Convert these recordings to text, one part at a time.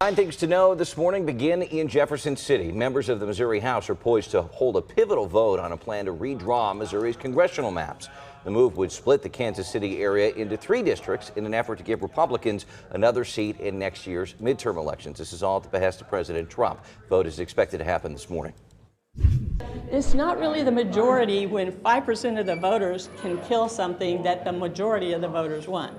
Nine things to know this morning begin in Jefferson City. Members of the Missouri House are poised to hold a pivotal vote on a plan to redraw Missouri's congressional maps. The move would split the Kansas City area into 3 districts in an effort to give Republicans another seat in next year's midterm elections. This is all at the behest of President Trump. Vote is expected to happen this morning. It's not really the majority when 5% of the voters can kill something that the majority of the voters want.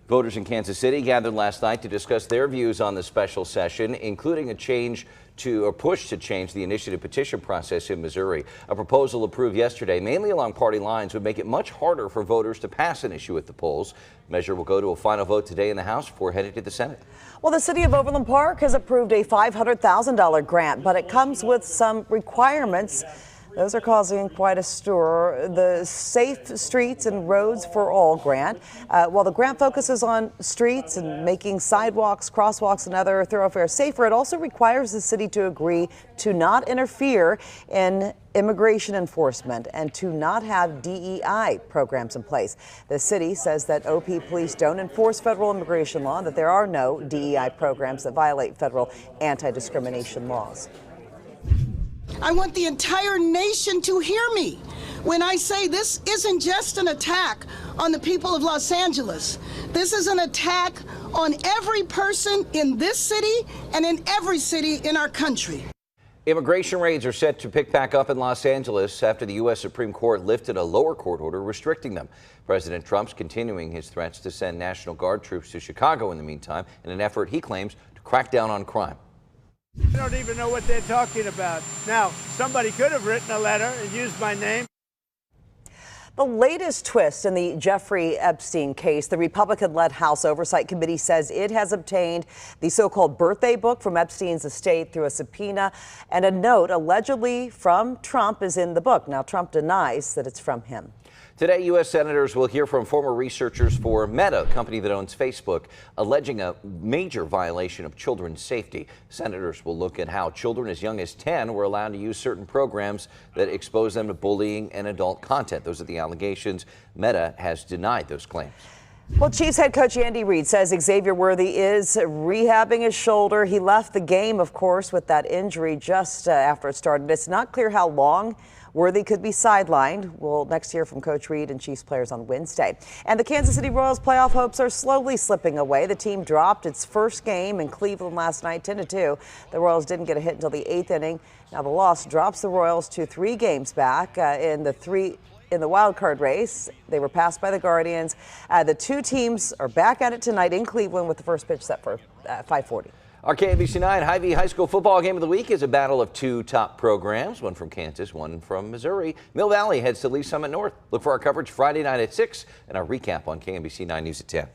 Voters in Kansas City gathered last night to discuss their views on the special session, including a push to change the initiative petition process in Missouri. A proposal approved yesterday, mainly along party lines, would make it much harder for voters to pass an issue at the polls. The measure will go to a final vote today in the House before heading to the Senate. Well, the city of Overland Park has approved a $500,000 grant, but it comes with some requirements. Those are causing quite a stir. The Safe Streets and Roads for All grant. While the grant focuses on streets and making sidewalks, crosswalks, and other thoroughfares safer, it also requires the city to agree to not interfere in immigration enforcement and to not have DEI programs in place. The city says that OP police don't enforce federal immigration law, that there are no DEI programs that violate federal anti-discrimination laws. I want the entire nation to hear me when I say this isn't just an attack on the people of Los Angeles. This is an attack on every person in this city and in every city in our country. Immigration raids are set to pick back up in Los Angeles after the U.S. Supreme Court lifted a lower court order restricting them. President Trump's continuing his threats to send National Guard troops to Chicago in the meantime in an effort he claims to crack down on crime. I don't even know what they're talking about. Now, somebody could have written a letter and used my name. The latest twist in the Jeffrey Epstein case, the Republican-led House Oversight Committee says it has obtained the so-called birthday book from Epstein's estate through a subpoena, and a note allegedly from Trump is in the book. Now, Trump denies that it's from him. Today, U.S. senators will hear from former researchers for Meta, a company that owns Facebook, alleging a major violation of children's safety. Senators will look at how children as young as 10 were allowed to use certain programs that expose them to bullying and adult content. Those are the allegations. Meta has denied those claims. Well, Chiefs head coach Andy Reid says Xavier Worthy is rehabbing his shoulder. He left the game, of course, with that injury just after it started. It's not clear how long Worthy could be sidelined. We'll next hear from Coach Reid and Chiefs players on Wednesday. And the Kansas City Royals playoff hopes are slowly slipping away. The team dropped its first game in Cleveland last night, 10-2. The Royals didn't get a hit until the 8th inning. Now the loss drops the Royals to 3 games back in the wild card race. They were passed by the Guardians. The 2 teams are back at it tonight in Cleveland with the first pitch set for 5:40. Our KMBC 9 Hy-Vee High School football game of the week is a battle of 2 top programs, one from Kansas, one from Missouri. Mill Valley heads to Lee Summit North. Look for our coverage Friday night at 6 and our recap on KMBC 9 News at 10.